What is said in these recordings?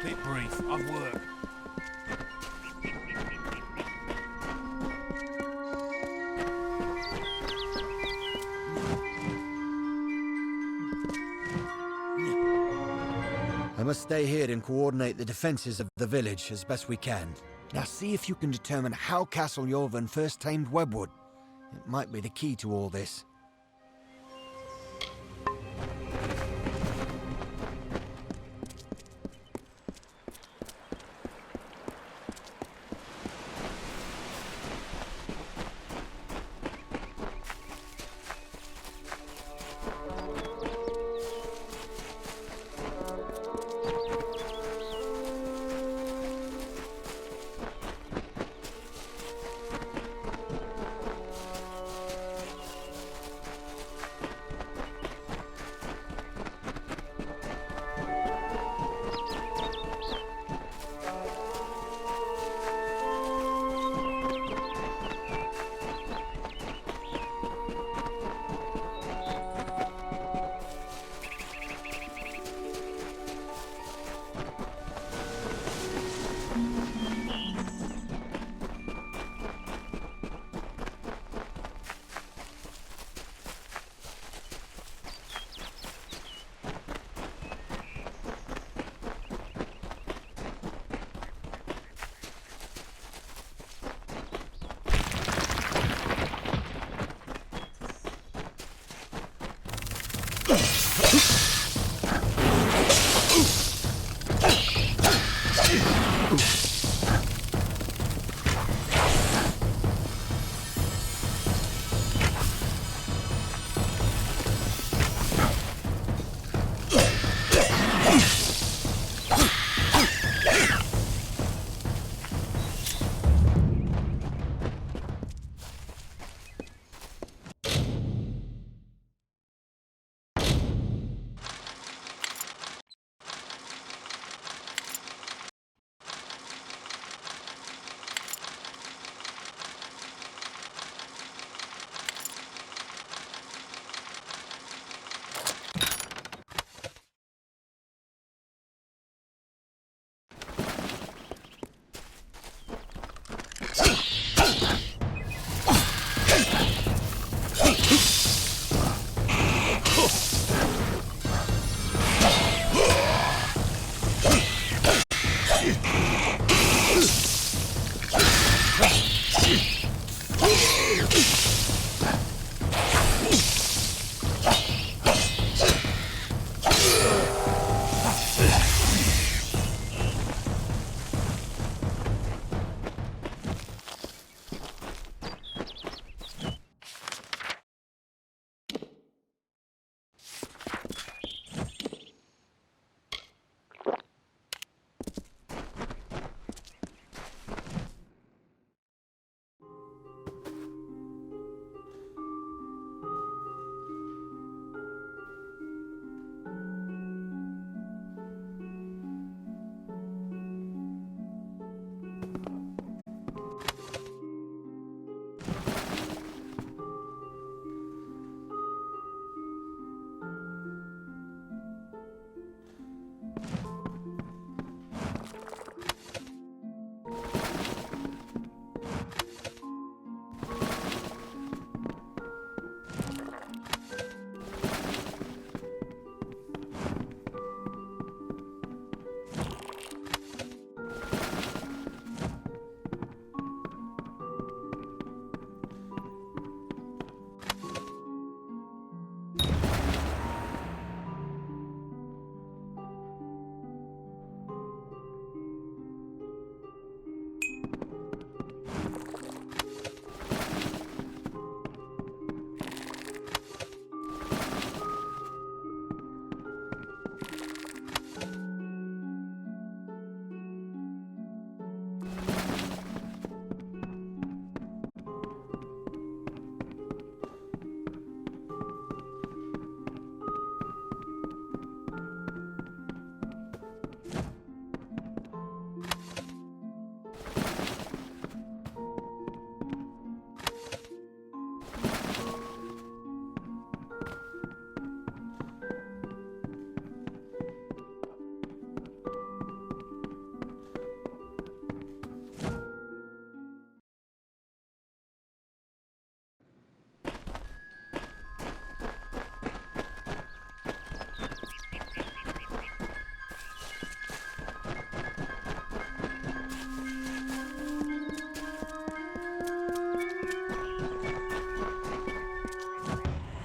keep it brief. I've work. I must stay here and coordinate the defenses of the village as best we can. Now see if you can determine how Castle Jorvan first tamed Webwood. It might be the key to all this.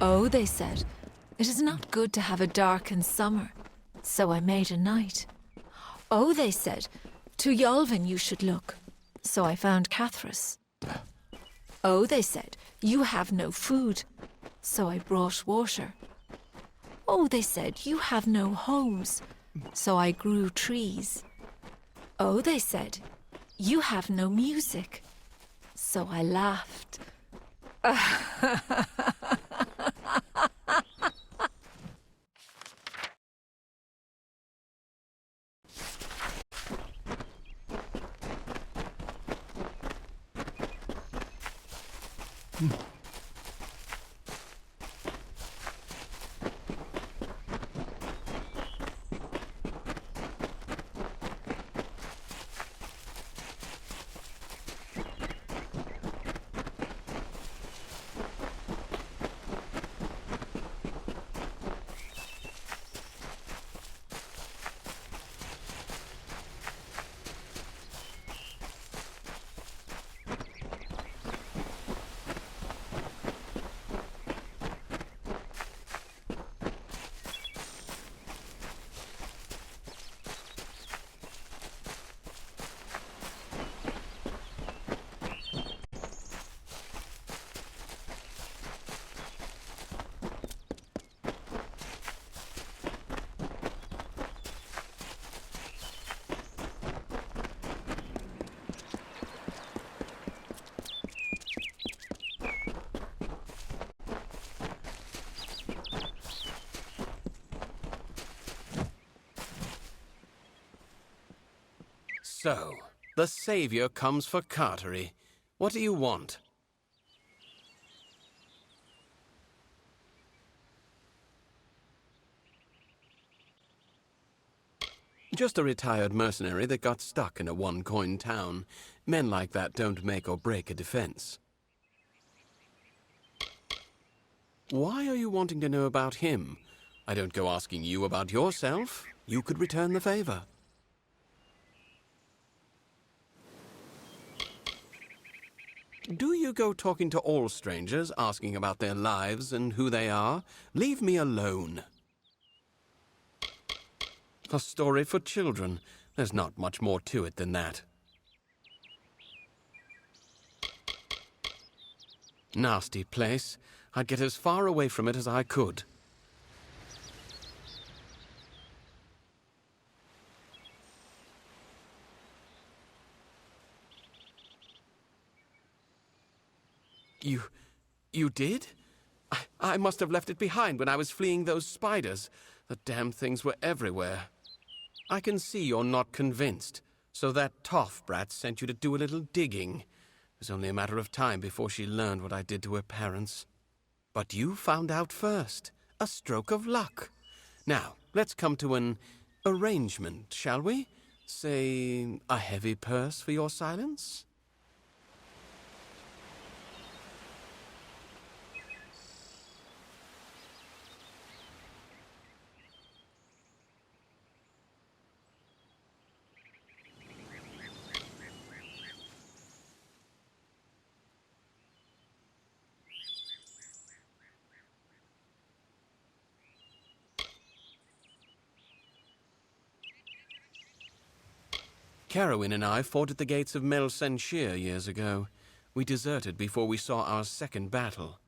Oh, they said, it is not good to have a darkened summer, so I made a night. Oh, they said, to Yolvin you should look, so I found Cathras. Oh, they said, you have no food, so I brought water. Oh, they said, you have no homes, so I grew trees. Oh, they said, you have no music, so I laughed. So, the Saviour comes for Cartery. What do you want? Just a retired mercenary that got stuck in a one-coin town. Men like that don't make or break a defense. Why are you wanting to know about him? I don't go asking you about yourself. You could return the favor. Do you go talking to all strangers, asking about their lives and who they are? Leave me alone. A story for children. There's not much more to it than that. Nasty place. I'd get as far away from it as I could. You did? I must have left it behind when I was fleeing those spiders. The damn things were everywhere. I can see you're not convinced, so that toff brat sent you to do a little digging. It was only a matter of time before she learned what I did to her parents. But you found out first. A stroke of luck. Now, let's come to an arrangement, shall we? Say, a heavy purse for your silence? Carowin and I fought at the gates of Mel Senshir years ago. We deserted before we saw our second battle.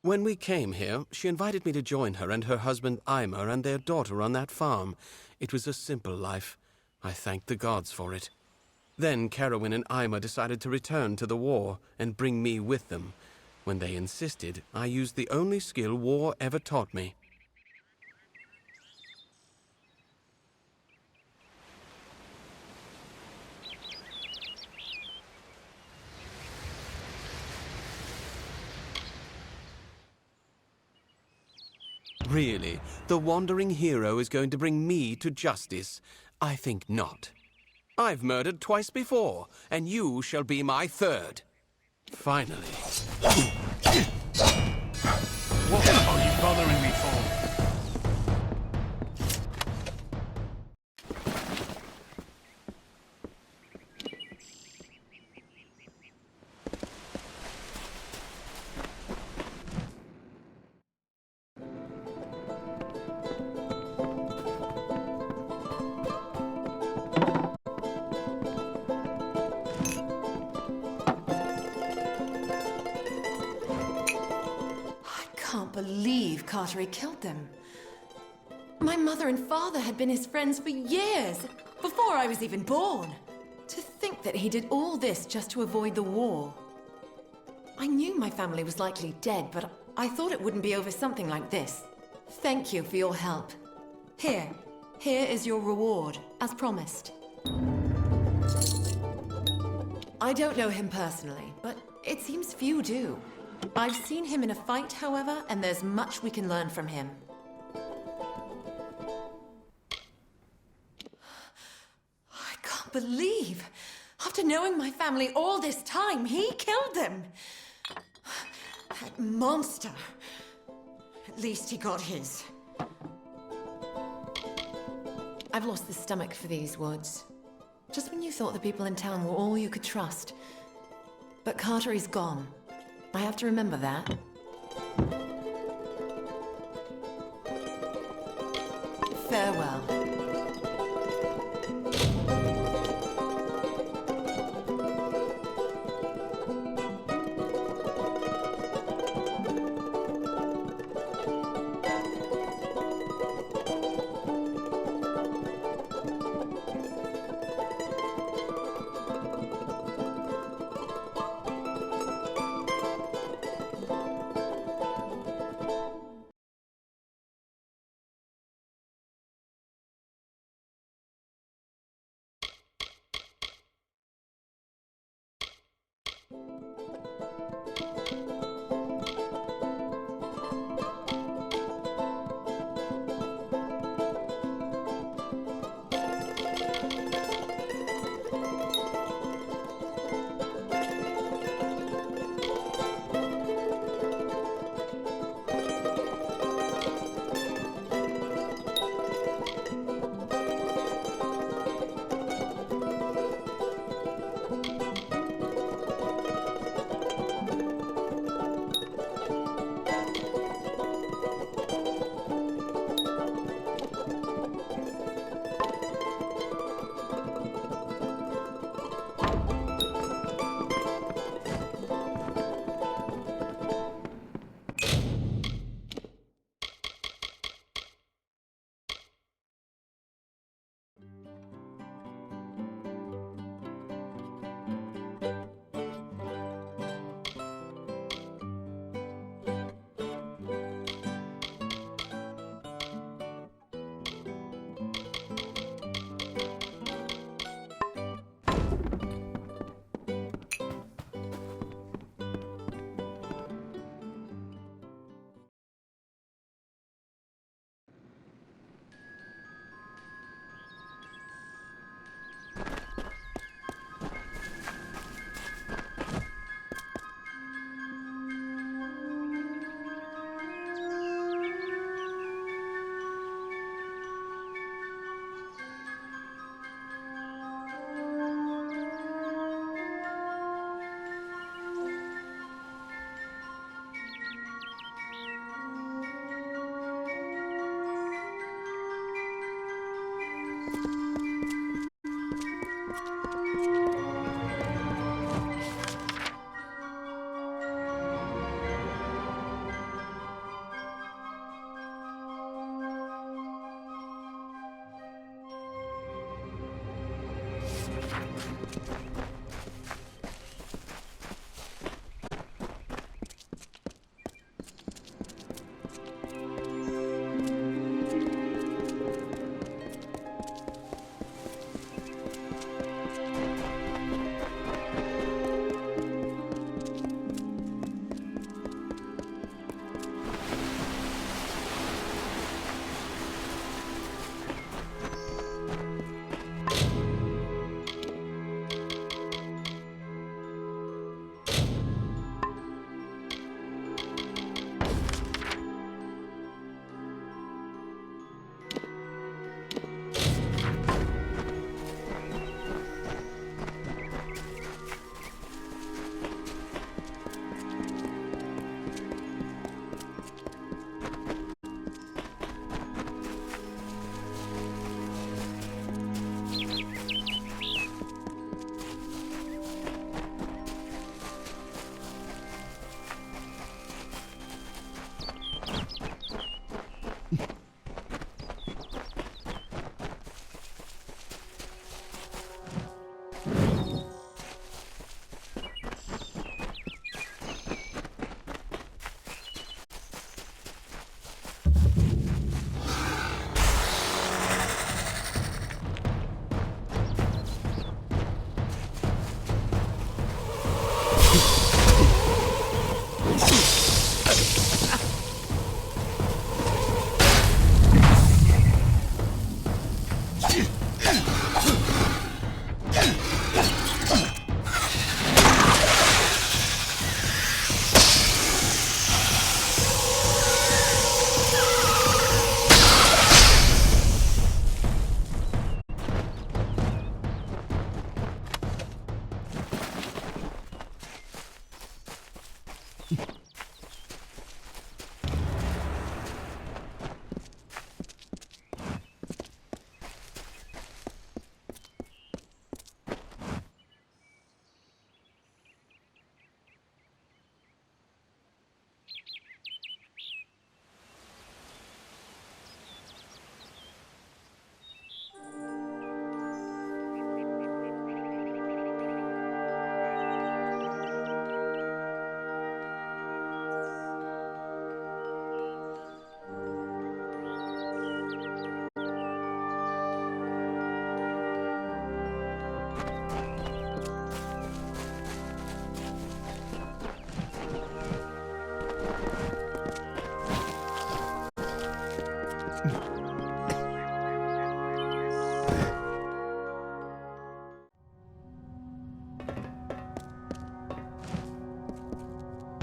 When we came here, she invited me to join her and her husband Eimer and their daughter on that farm. It was a simple life. I thanked the gods for it. Then Carowin and Eimer decided to return to the war and bring me with them. When they insisted, I used the only skill war ever taught me. Really, the wandering hero is going to bring me to justice? I think not. I've murdered twice before, and you shall be my third. Finally. What are you bothering me for? believe Carteret killed them. My mother and father had been his friends for years, before I was even born. To think that he did all this just to avoid the war. I knew my family was likely dead, but I thought it wouldn't be over something like this. Thank you for your help. Here is your reward, as promised. I don't know him personally, but it seems few do. I've seen him in a fight, however, and there's much we can learn from him. I can't believe, after knowing my family all this time, he killed them. That monster. At least he got his. I've lost the stomach for these woods. Just when you thought the people in town were all you could trust. But Carteret's gone. I have to remember that. Farewell.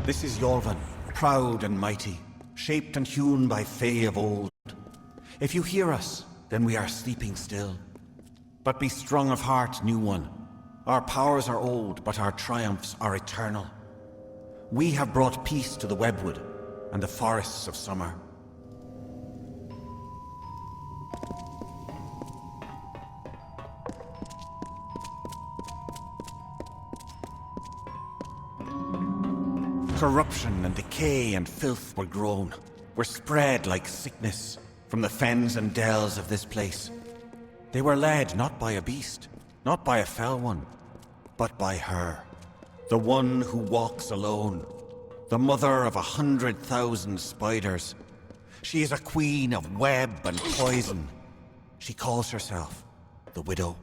This is Yorvan, proud and mighty, shaped and hewn by Fae of old. If you hear us, then we are sleeping still. But be strong of heart, new one. Our powers are old, but our triumphs are eternal. We have brought peace to the Webwood and the forests of summer. Corruption and decay and filth were grown, were spread like sickness from the fens and dells of this place. They were led not by a beast, not by a fell one, but by her. The one who walks alone, the mother of 100,000 spiders. She is a queen of web and poison. She calls herself the Widow.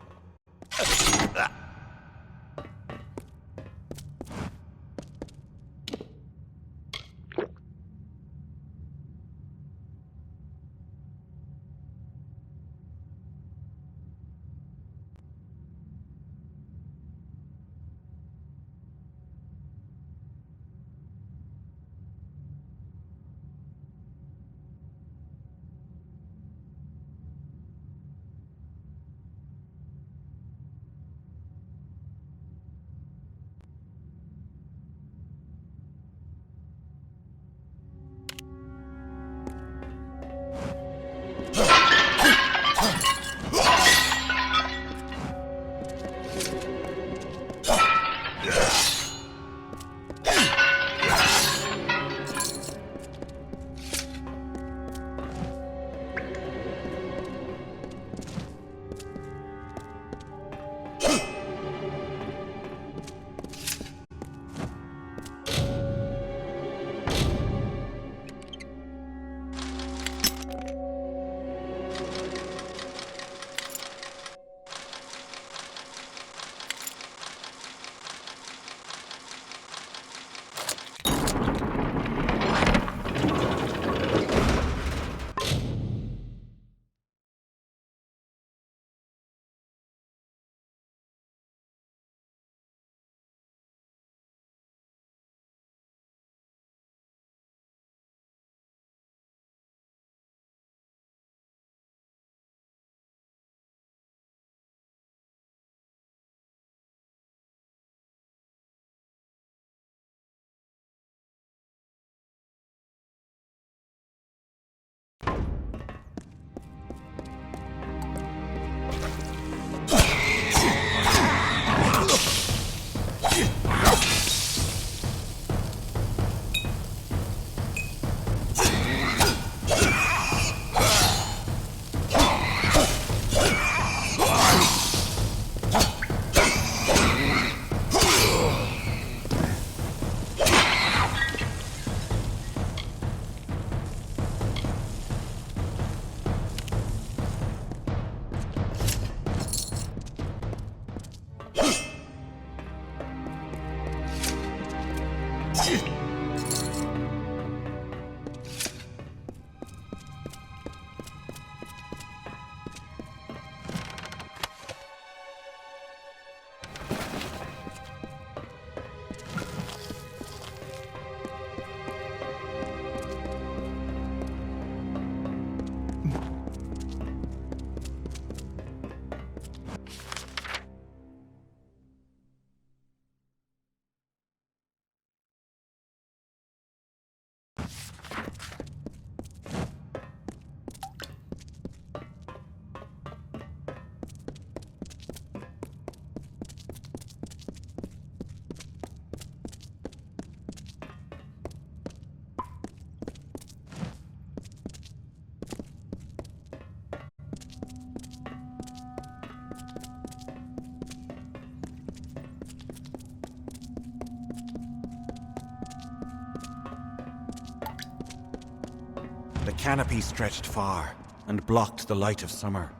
The canopy stretched far and blocked the light of summer.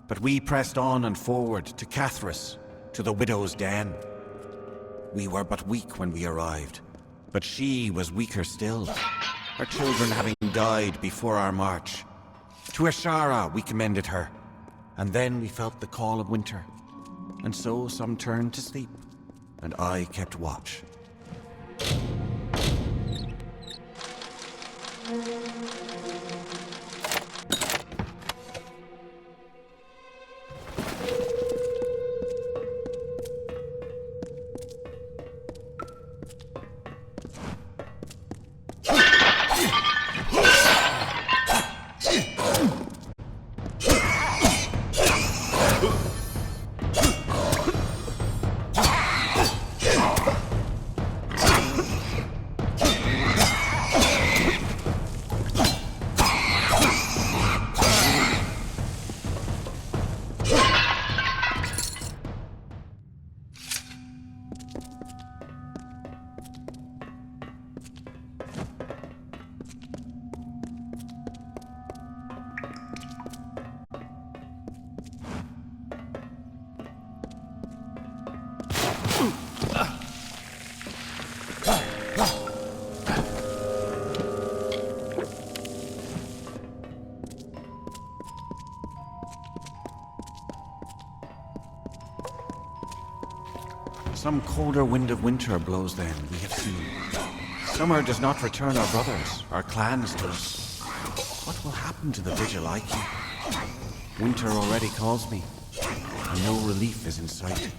But we pressed on and forward to Cathras, to the widow's den. We were but weak when we arrived, but she was weaker still, her children having died before our march. To Ashara we commended her, and then we felt the call of winter. And so some turned to sleep, and I kept watch. Some colder wind of winter blows then, we have seen. Summer does not return our brothers, our clans to us. What will happen to the vigil I keep? Winter already calls me, and no relief is in sight.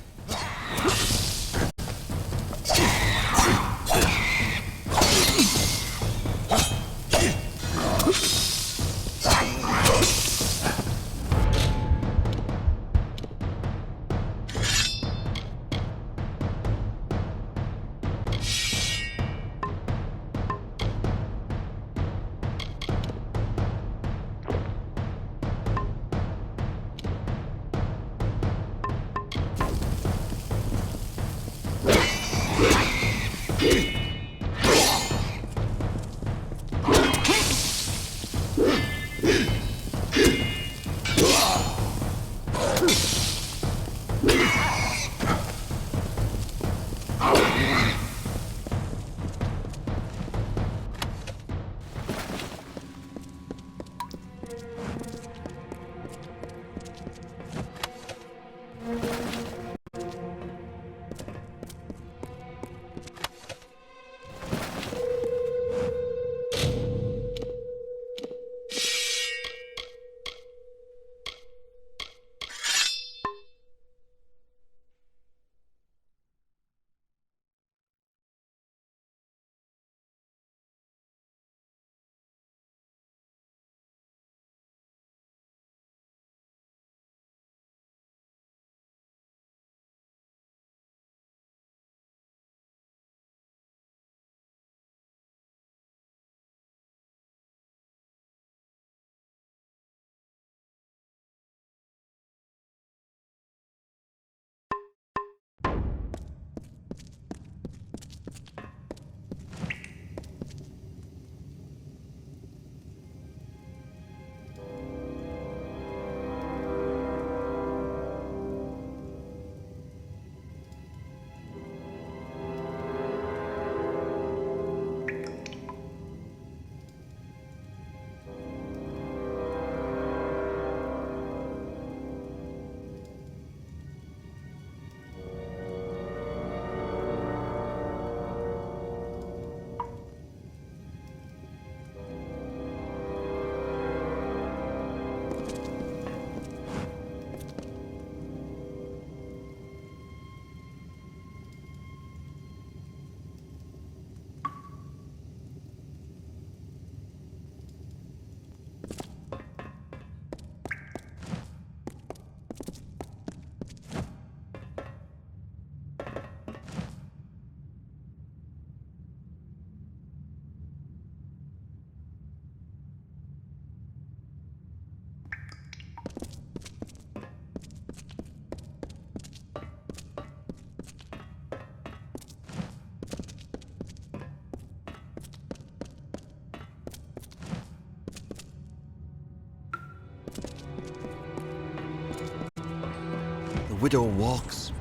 widow walks.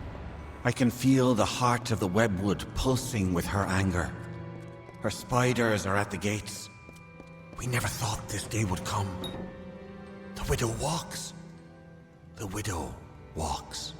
I can feel the heart of the webwood pulsing with her anger. Her spiders are at the gates. We never thought this day would come. The widow walks. The widow walks.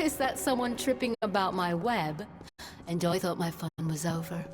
Is that someone tripping about my web? And I thought my fun was over.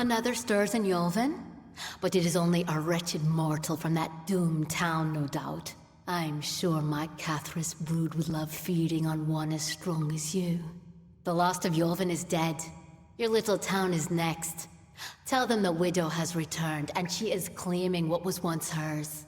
Another stirs in Yolvin? But it is only a wretched mortal from that doomed town, no doubt. I'm sure my Cathris brood would love feeding on one as strong as you. The Lost of Yolvin is dead. Your little town is next. Tell them the widow has returned, and she is claiming what was once hers.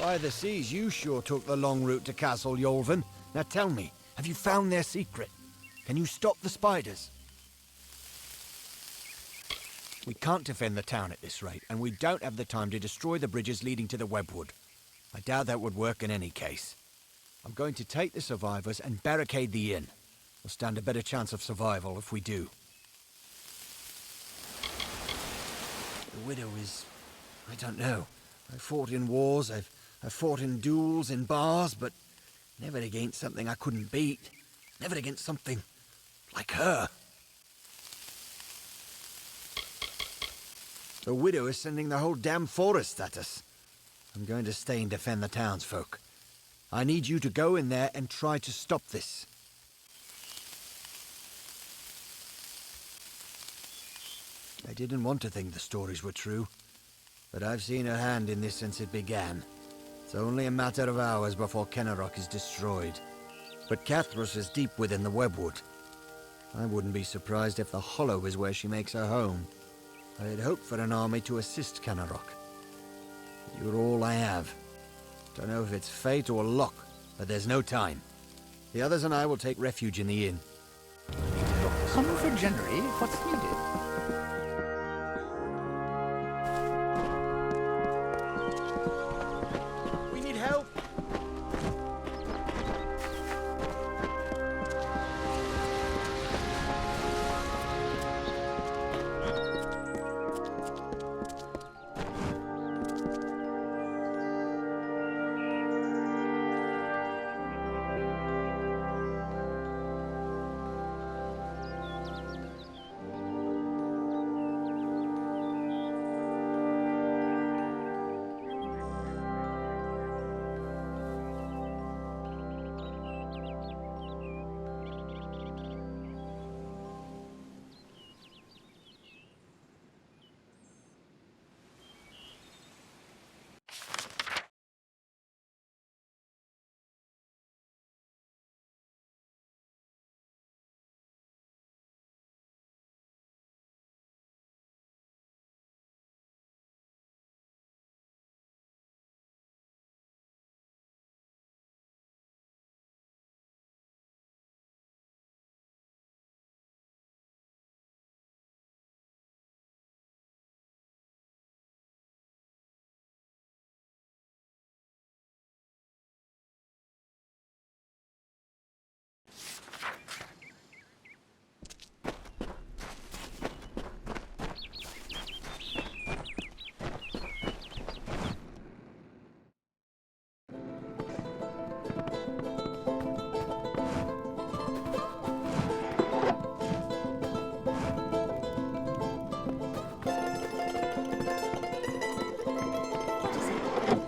By the seas, you sure took the long route to Castle Yolvin. Now tell me, have you found their secret? Can you stop the spiders? We can't defend the town at this rate, and we don't have the time to destroy the bridges leading to the Webwood. I doubt that would work in any case. I'm going to take the survivors and barricade the inn. We'll stand a better chance of survival if we do. The widow is... I don't know. I've fought in wars, I've fought in duels, in bars, but never against something I couldn't beat. Never against something like her. The widow is sending the whole damn forest at us. I'm going to stay and defend the townsfolk. I need you to go in there and try to stop this. I didn't want to think the stories were true, but I've seen her hand in this since it began. It's only a matter of hours before Kennerock is destroyed. But Cathrus is deep within the Webwood. I wouldn't be surprised if the Hollow is where she makes her home. I had hoped for an army to assist Kennerock. You're all I have. Don't know if it's fate or luck, but there's no time. The others and I will take refuge in the inn. Some for January, what's needed? We need help!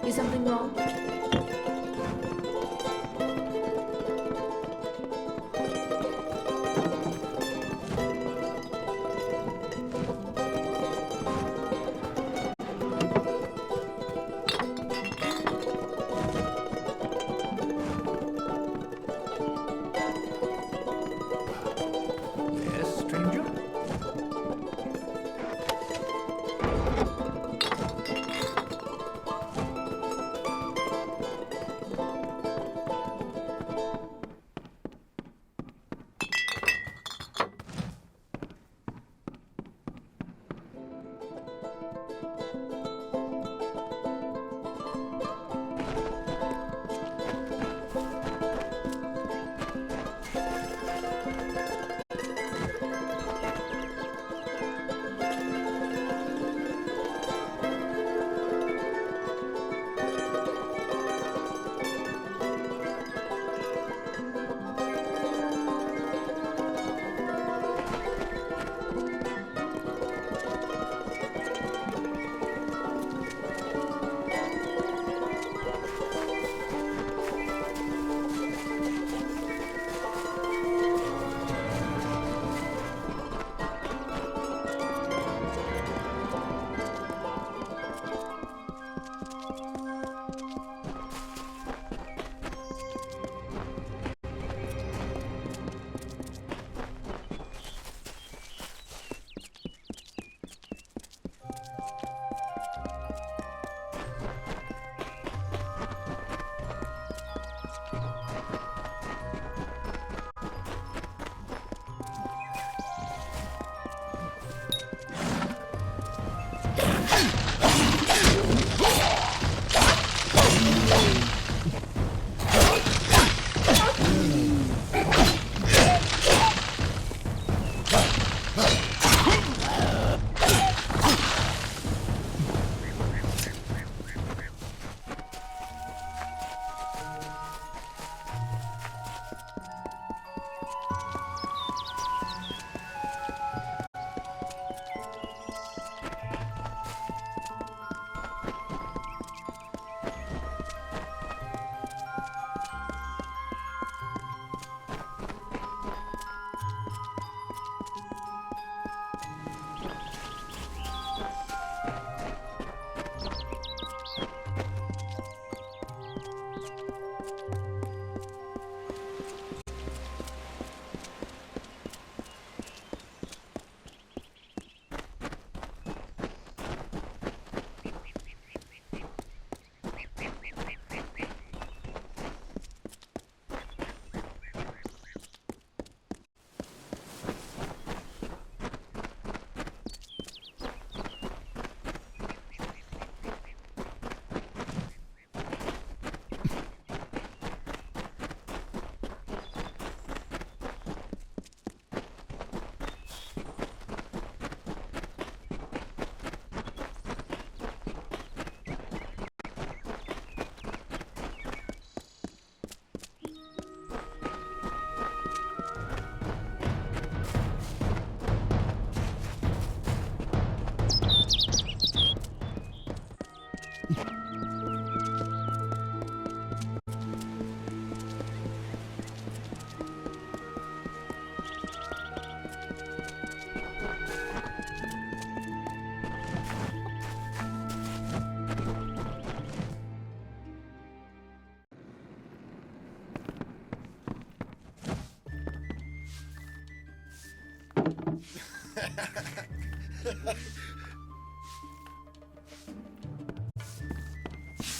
Is something wrong? Yes, stranger?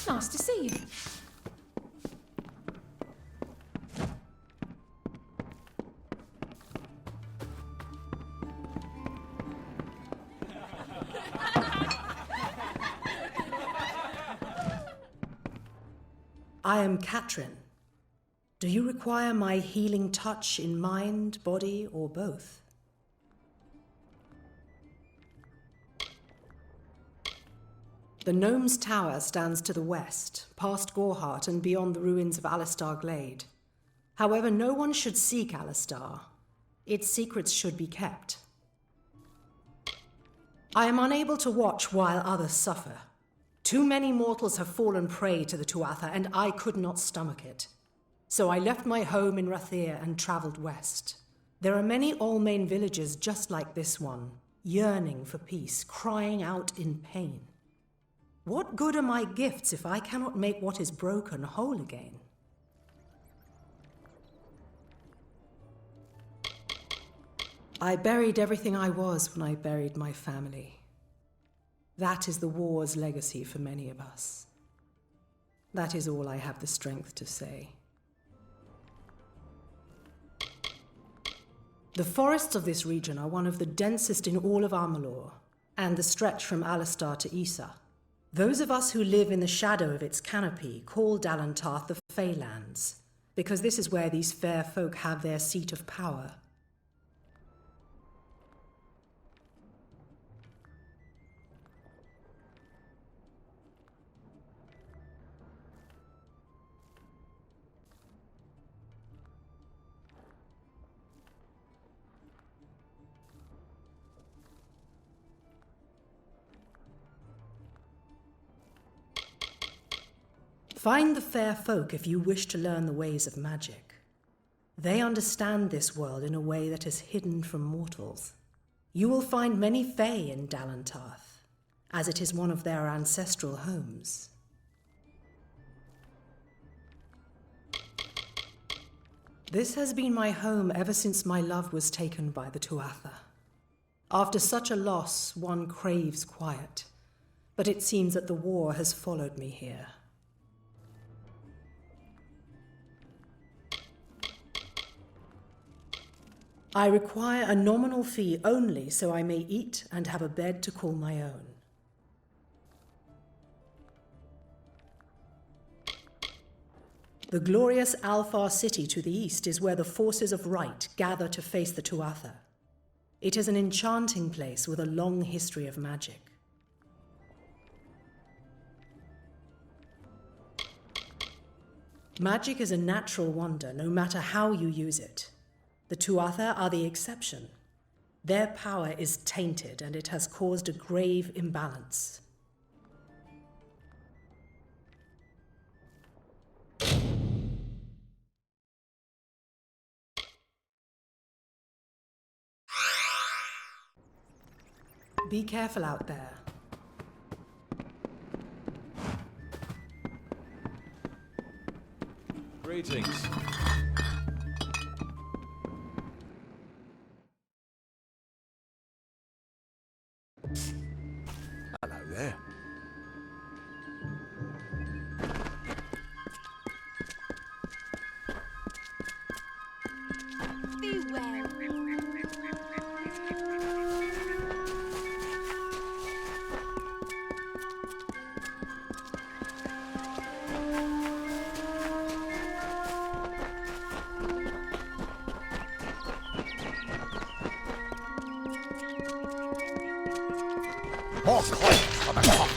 Nice to see you. I am Katrin. Do you require my healing touch in mind, body, or both? The Gnome's Tower stands to the west, past Gorhart and beyond the ruins of Alistar Glade. However, no one should seek Alistar. Its secrets should be kept. I am unable to watch while others suffer. Too many mortals have fallen prey to the Tuatha, and I could not stomach it. So I left my home in Rathir and travelled west. There are many Allmain villages just like this one, yearning for peace, crying out in pain. What good are my gifts if I cannot make what is broken whole again? I buried everything I was when I buried my family. That is the war's legacy for many of us. That is all I have the strength to say. The forests of this region are one of the densest in all of Amalur, and the stretch from Alistar to Issa. Those of us who live in the shadow of its canopy call Dalentarth the Feylands, because this is where these fair folk have their seat of power. Find the fair folk if you wish to learn the ways of magic. They understand this world in a way that is hidden from mortals. You will find many Fey in Dalentarth, as it is one of their ancestral homes. This has been my home ever since my love was taken by the Tuatha. After such a loss, one craves quiet, but it seems that the war has followed me here. I require a nominal fee only so I may eat and have a bed to call my own. The glorious Alfar city to the east is where the forces of right gather to face the Tuatha. It is an enchanting place with a long history of magic. Magic is a natural wonder, no matter how you use it. The Tuatha are the exception. Their power is tainted, and it has caused a grave imbalance. Be careful out there. Greetings. Hello there. More coins for the copper.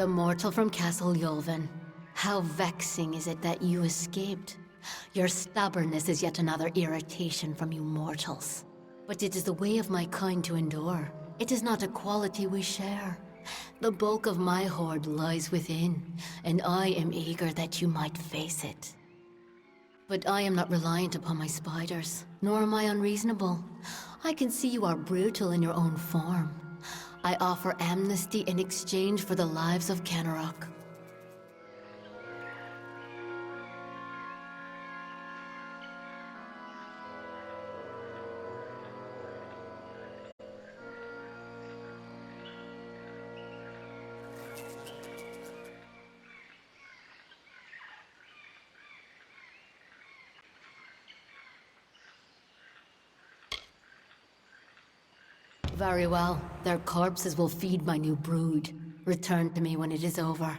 The mortal from Castle Yulvin. How vexing is it that you escaped? Your stubbornness is yet another irritation from you mortals. But it is the way of my kind to endure. It is not a quality we share. The bulk of my hoard lies within, and I am eager that you might face it. But I am not reliant upon my spiders, nor am I unreasonable. I can see you are brutal in your own form. I offer amnesty in exchange for the lives of Kenarok. Very well. Their corpses will feed my new brood. Return to me when it is over.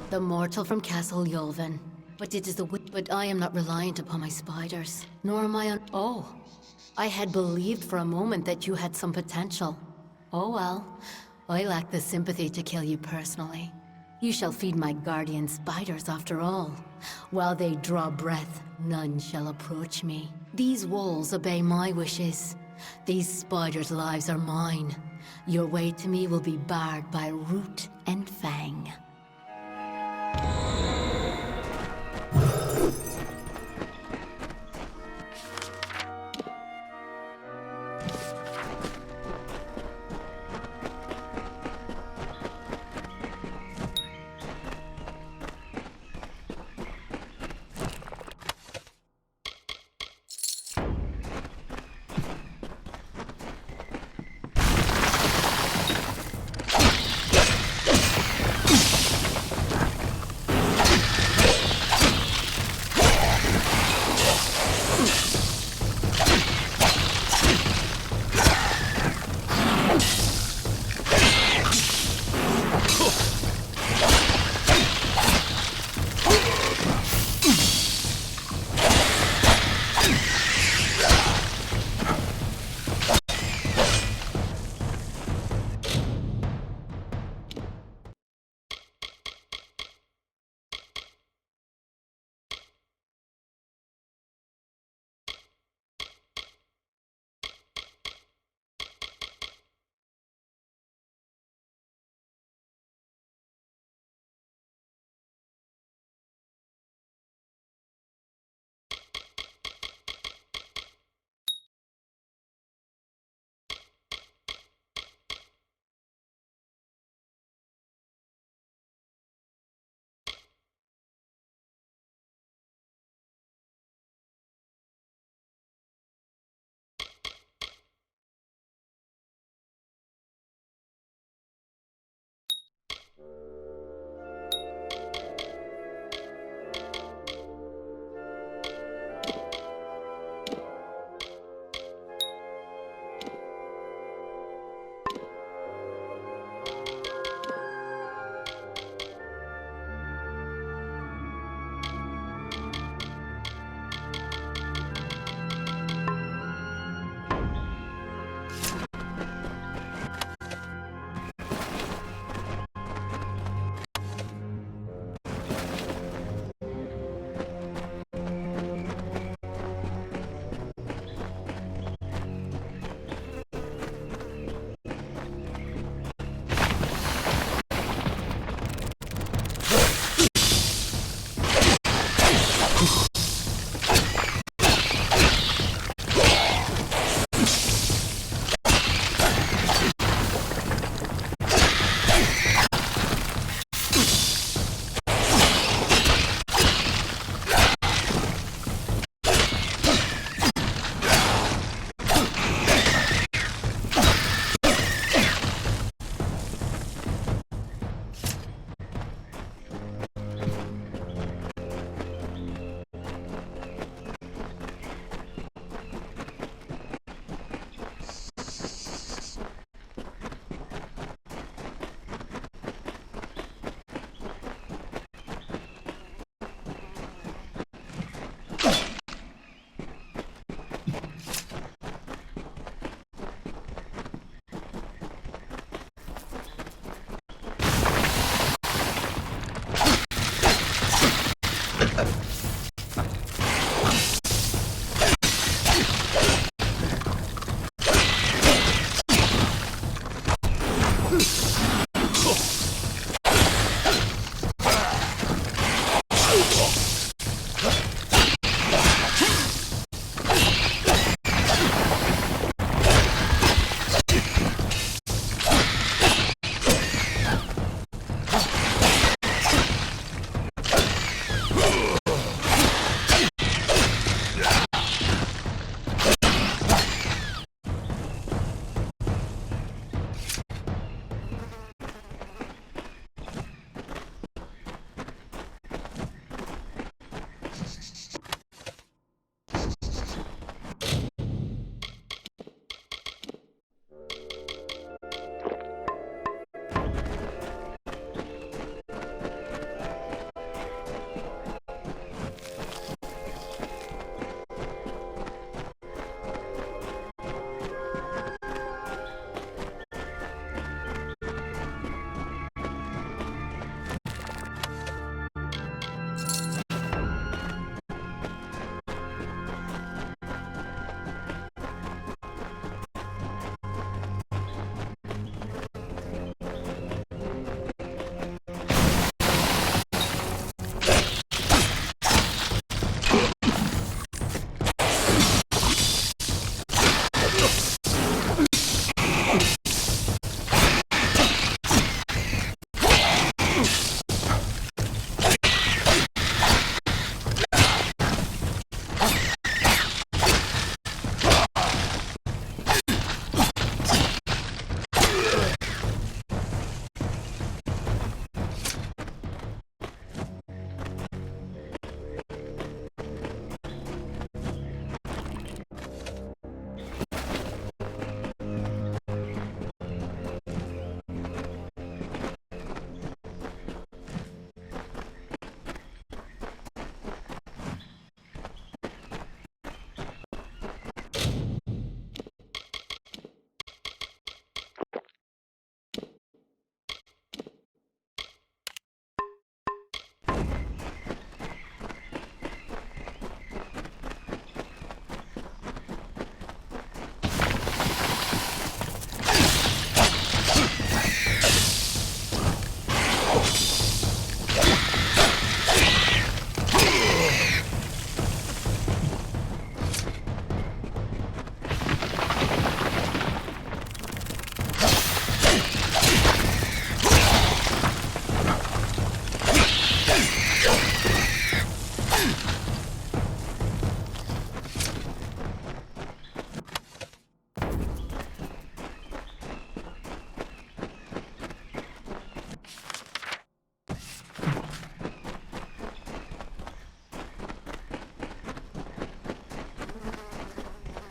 The mortal from Castle Yulvin. But it is the but I am not reliant upon my spiders, nor am I on. Oh, I had believed for a moment that you had some potential. Oh well, I lack the sympathy to kill you personally. You shall feed my guardian spiders after all. While they draw breath, none shall approach me. These walls obey my wishes. These spiders' lives are mine. Your way to me will be barred by root and fang.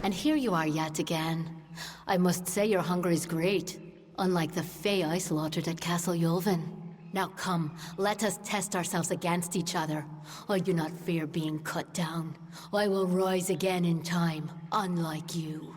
And here you are yet again. I must say your hunger is great, unlike the Fae I slaughtered at Castle Yulvin. Now come, let us test ourselves against each other. I do not fear being cut down. I will rise again in time, unlike you.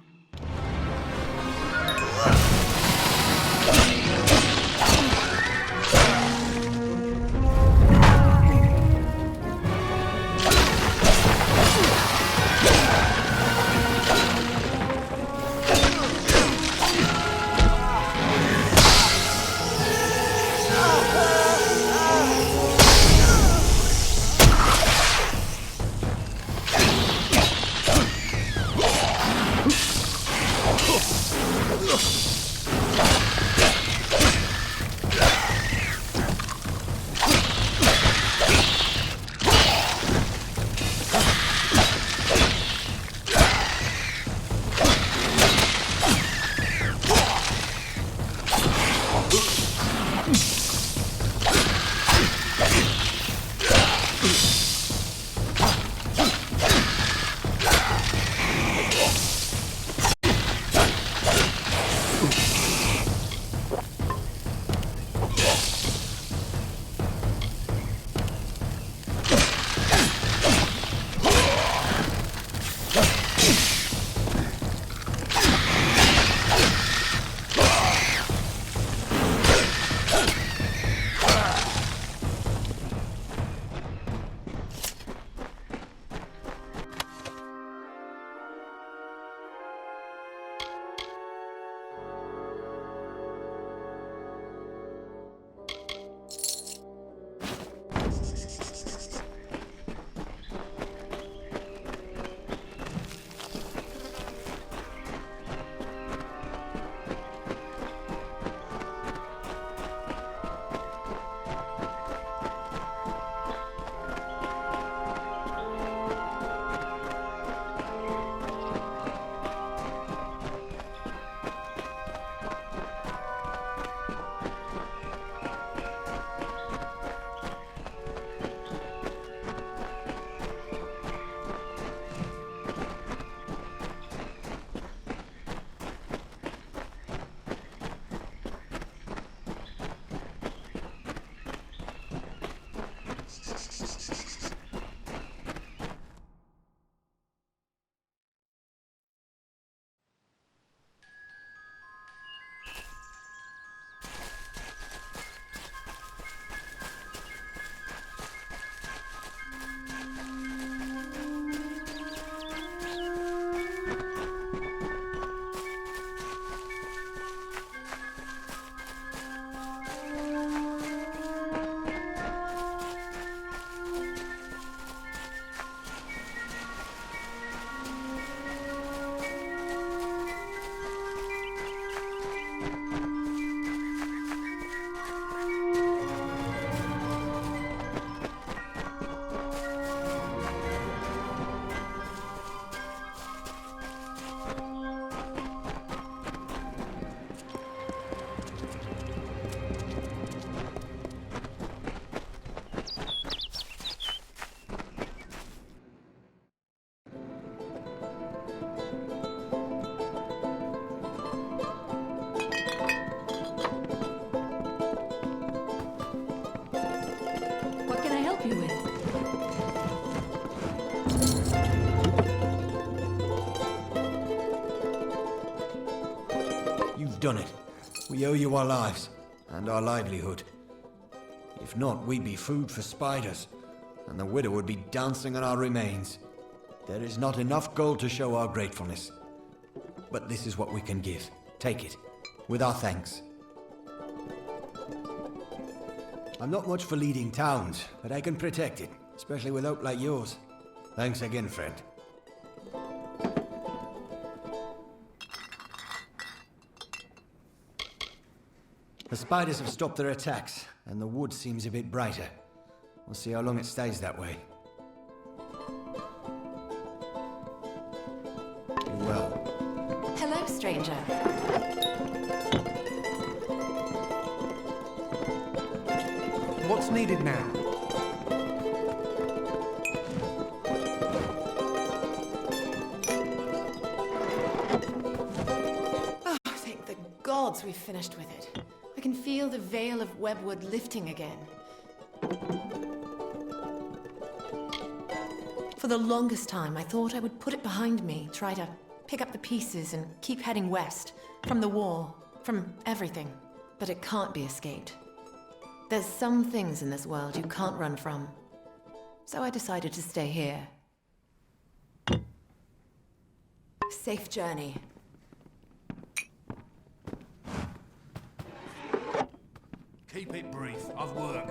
Done it. We owe you our lives, and our livelihood. If not, we'd be food for spiders, and the widow would be dancing on our remains. There is not enough gold to show our gratefulness. But this is what we can give. Take it, with our thanks. I'm not much for leading towns, but I can protect it, especially with oak like yours. Thanks again, friend. The spiders have stopped their attacks, and the wood seems a bit brighter. We'll see how long it stays that way. Be well. Hello, stranger. What's needed now? be finished with it. I can feel the veil of webwood lifting again. For the longest time, I thought I would put it behind me, try to pick up the pieces and keep heading west. From the war, from everything. But it can't be escaped. There's some things in this world you can't run from. So I decided to stay here. Safe journey. Keep it brief. I've work.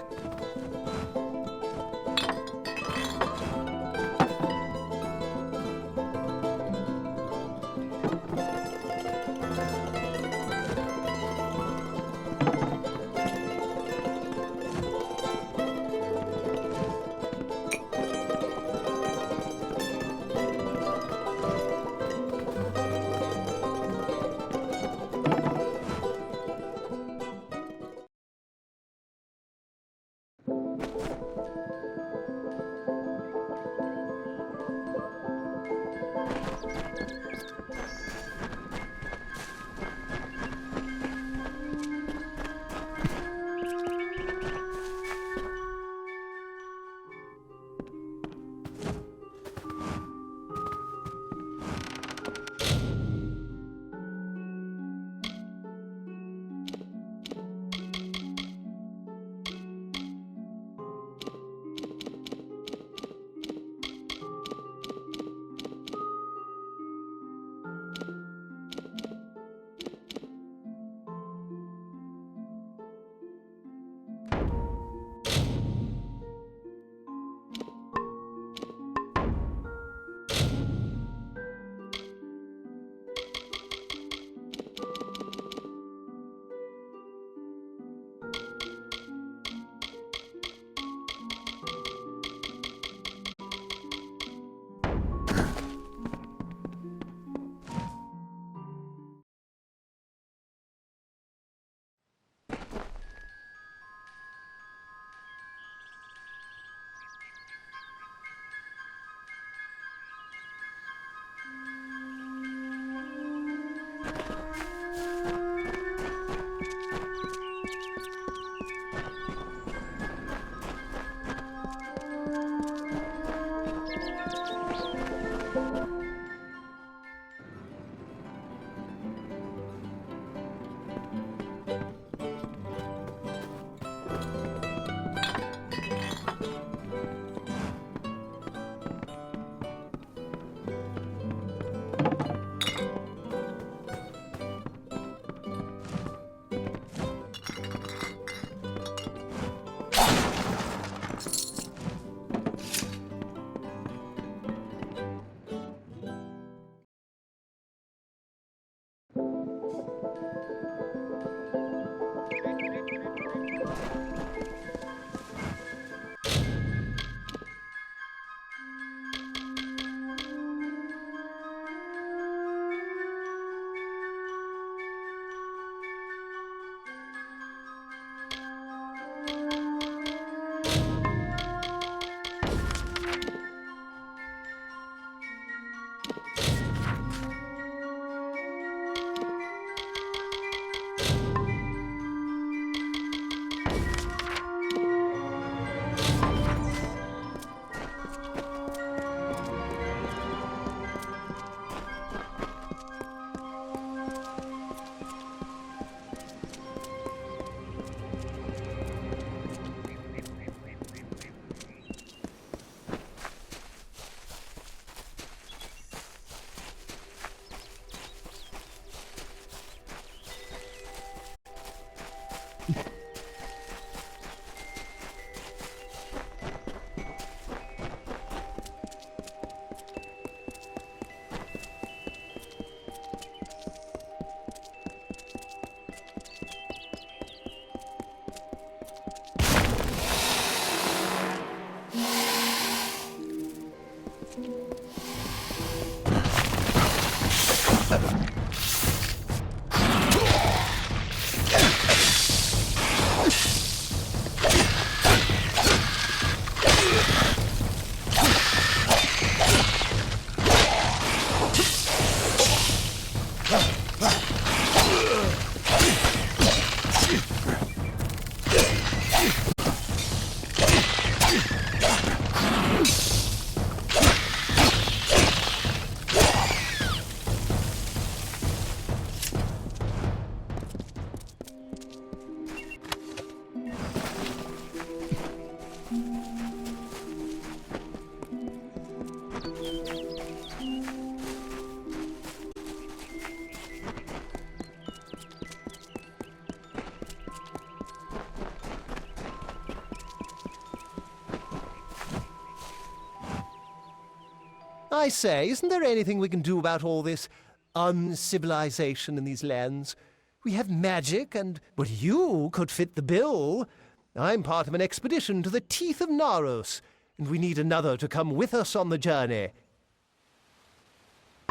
I say, isn't there anything we can do about all this uncivilization in these lands? We have magic, but you could fit the bill. I'm part of an expedition to the teeth of Naros, and we need another to come with us on the journey.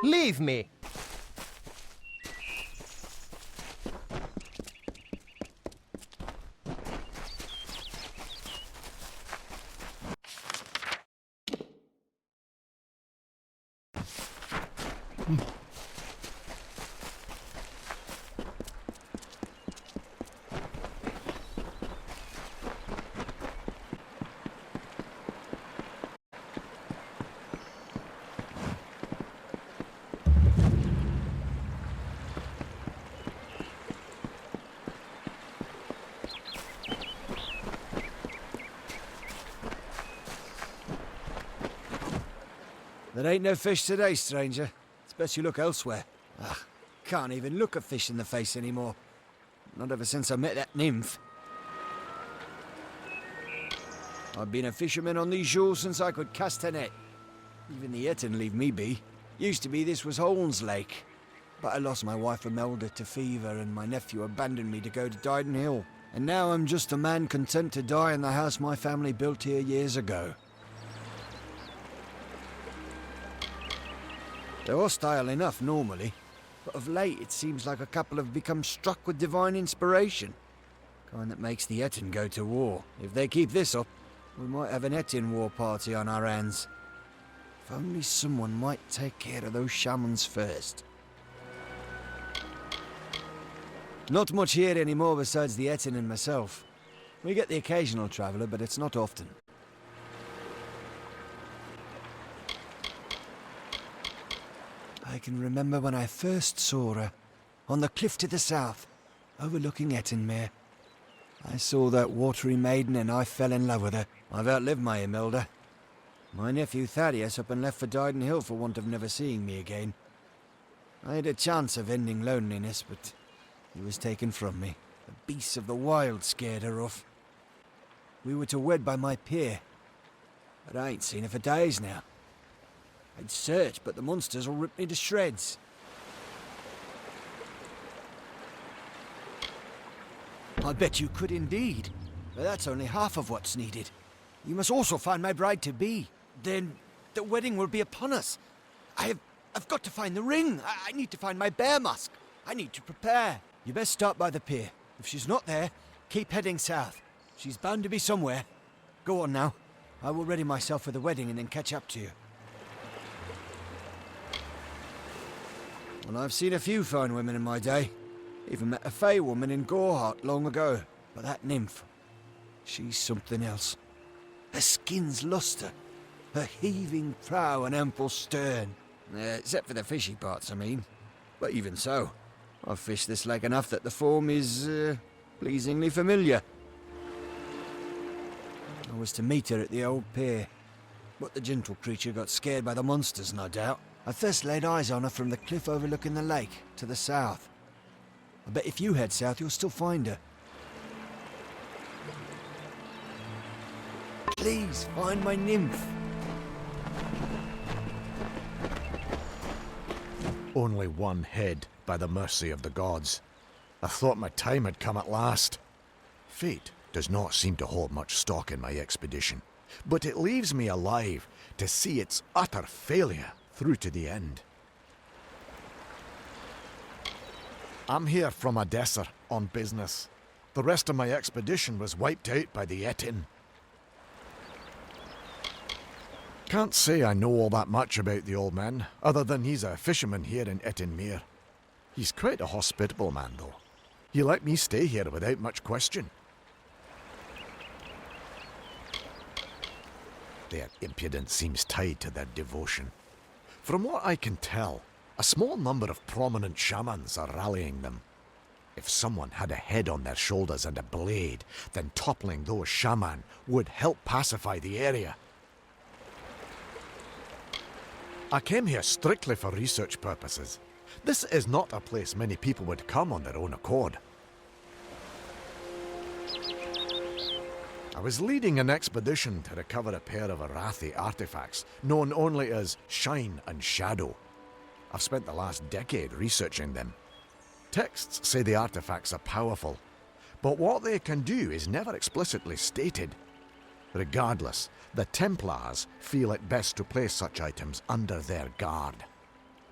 Leave me. There ain't no fish today, stranger. It's best you look elsewhere. Ugh, can't even look a fish in the face anymore. Not ever since I met that nymph. I've been a fisherman on these shores since I could cast a net. Even the Etin leave me be. Used to be this was Holmes Lake. But I lost my wife Imelda to fever and my nephew abandoned me to go to Dyden Hill. And now I'm just a man content to die in the house my family built here years ago. They're hostile enough normally, but of late it seems like a couple have become struck with divine inspiration. Kind that makes the Etin go to war. If they keep this up, we might have an Etin war party on our hands. If only someone might take care of those shamans first. Not much here anymore besides the Etin and myself. We get the occasional traveller, but it's not often. I can remember when I first saw her, on the cliff to the south, overlooking Ettinmere. I saw that watery maiden and I fell in love with her. I've outlived my Imelda. My nephew Thaddeus up and left for Dyden Hill for want of never seeing me again. I had a chance of ending loneliness, but he was taken from me. The beasts of the wild scared her off. We were to wed by my pier, but I ain't seen her for days now. I'd search, but the monsters will rip me to shreds. I bet you could indeed. But that's only half of what's needed. You must also find my bride-to-be. Then the wedding will be upon us. I've got to find the ring. I need to find my bear mask. I need to prepare. You best start by the pier. If she's not there, keep heading south. She's bound to be somewhere. Go on now. I will ready myself for the wedding and then catch up to you. Well, I've seen a few fine women in my day. Even met a fey woman in Gorehart long ago. But that nymph, she's something else. Her skin's lustre, her heaving prow and ample stern. Except for the fishy parts, I mean. But even so, I've fished this lake enough that the form is, pleasingly familiar. I was to meet her at the old pier. But the gentle creature got scared by the monsters, no doubt. I first laid eyes on her from the cliff overlooking the lake, to the south. I bet if you head south, you'll still find her. Please, find my nymph. Only one head, by the mercy of the gods. I thought my time had come at last. Fate does not seem to hold much stock in my expedition, but it leaves me alive to see its utter failure through to the end. I'm here from Odessa on business. The rest of my expedition was wiped out by the Etin. Can't say I know all that much about the old man, other than he's a fisherman here in Ettinmere. He's quite a hospitable man, though. He let me stay here without much question. Their impudence seems tied to their devotion. From what I can tell, a small number of prominent shamans are rallying them. If someone had a head on their shoulders and a blade, then toppling those shaman would help pacify the area. I came here strictly for research purposes. This is not a place many people would come on their own accord. I was leading an expedition to recover a pair of Arathi artifacts, known only as Shine and Shadow. I've spent the last decade researching them. Texts say the artifacts are powerful, but what they can do is never explicitly stated. Regardless, the Templars feel it best to place such items under their guard.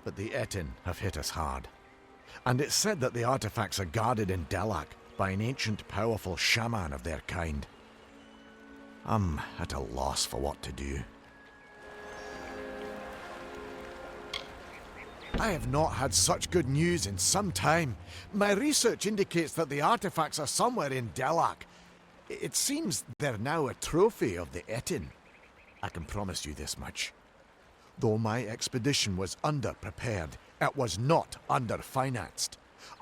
But the Etin have hit us hard. And it's said that the artifacts are guarded in Delac by an ancient powerful shaman of their kind. I'm at a loss for what to do. I have not had such good news in some time. My research indicates that the artifacts are somewhere in Delac. It seems they're now a trophy of the Etin. I can promise you this much. Though my expedition was underprepared, it was not underfinanced.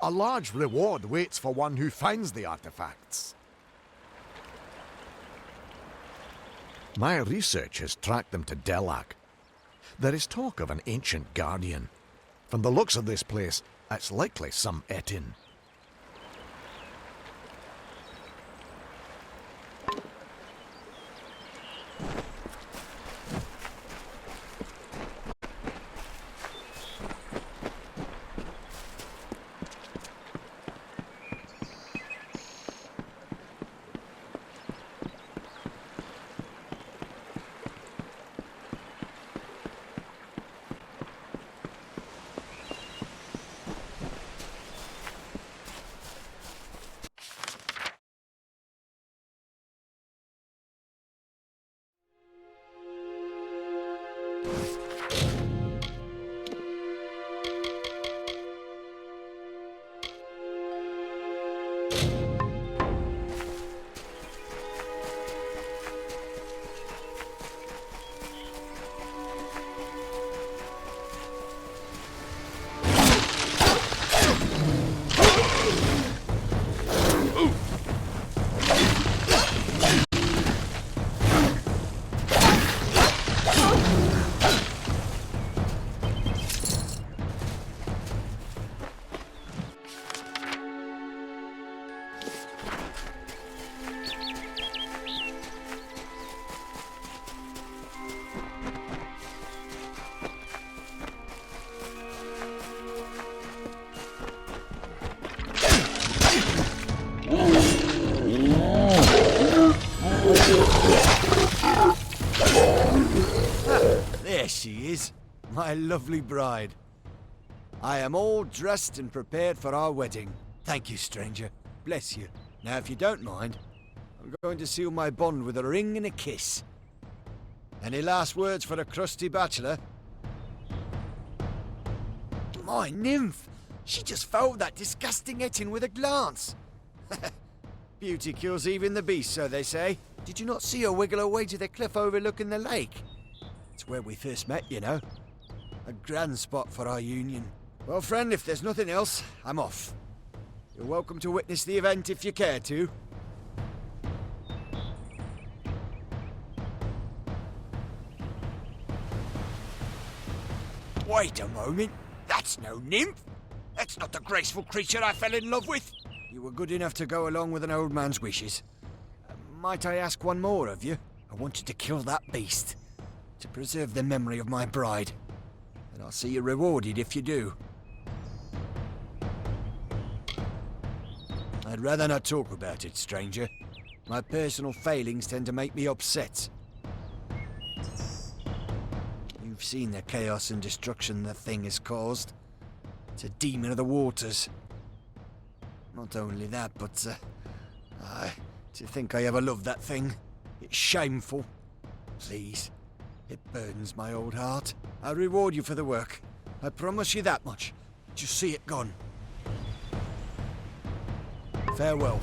A large reward waits for one who finds the artifacts. My research has tracked them to Delac. There is talk of an ancient guardian. From the looks of this place, it's likely some Etin. There she is, my lovely bride. I am all dressed and prepared for our wedding. Thank you, stranger. Bless you. Now, if you don't mind, I'm going to seal my bond with a ring and a kiss. Any last words for the crusty bachelor? My nymph! She just fouled that disgusting Etin with a glance. Beauty kills even the beast, so they say. Did you not see her wiggle her way to the cliff overlooking the lake? It's where we first met, you know. A grand spot for our union. Well, friend, if there's nothing else, I'm off. You're welcome to witness the event if you care to. Wait a moment. That's no nymph. That's not the graceful creature I fell in love with. You were good enough to go along with an old man's wishes. Might I ask one more of you? I wanted to kill that beast, to preserve the memory of my bride. And I'll see you rewarded if you do. I'd rather not talk about it, stranger. My personal failings tend to make me upset. You've seen the chaos and destruction the thing has caused. It's a demon of the waters. Not only that, but, to think I ever loved that thing. It's shameful. Please. It burdens my old heart. I'll reward you for the work. I promise you that much. Just see it gone. Farewell.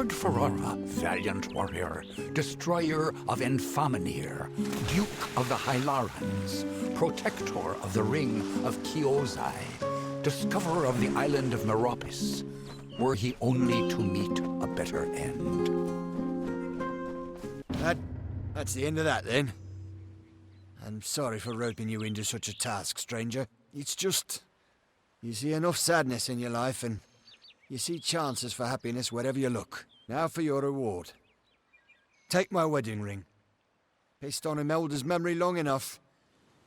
Lord Ferrara, valiant warrior, destroyer of Enfaminir, Duke of the Hylarans, protector of the Ring of Kiozai, discoverer of the island of Meropis, were he only to meet a better end. That's the end of that, then. I'm sorry for roping you into such a task, stranger. It's just... you see enough sadness in your life, and you see chances for happiness wherever you look. Now for your reward. Take my wedding ring. Pissed on Imelda's memory long enough.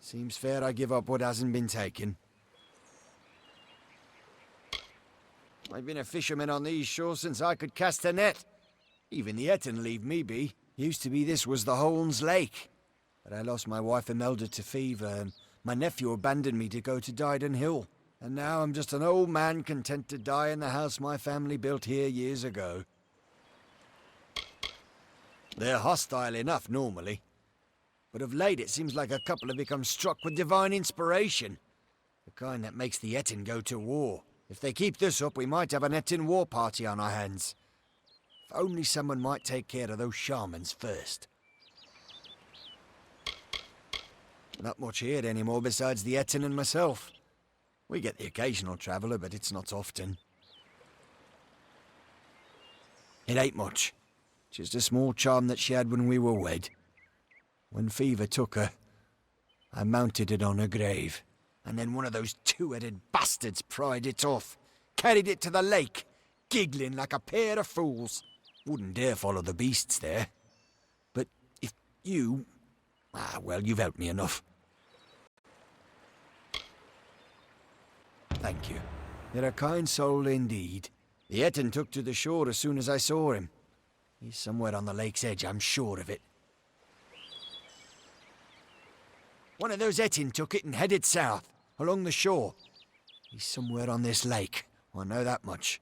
Seems fair I give up what hasn't been taken. I've been a fisherman on these shores since I could cast a net. Even the Etten leave me be. Used to be this was the Holmes Lake. But I lost my wife Imelda to fever, and my nephew abandoned me to go to Dyden Hill. And now I'm just an old man content to die in the house my family built here years ago. They're hostile enough normally. But of late it seems like a couple have become struck with divine inspiration. The kind that makes the Etten go to war. If they keep this up, we might have an Etten war party on our hands. If only someone might take care of those shamans first. Not much here anymore besides the Etten and myself. We get the occasional traveller, but it's not often. It ain't much. Just a small charm that she had when we were wed. When fever took her, I mounted it on her grave. And then one of those two-headed bastards pried it off. Carried it to the lake, giggling like a pair of fools. Wouldn't dare follow the beasts there. But if you... well, you've helped me enough. Thank you. You're a kind soul indeed. The Etten took to the shore as soon as I saw him. He's somewhere on the lake's edge, I'm sure of it. One of those Etten took it and headed south, along the shore. He's somewhere on this lake, I know that much.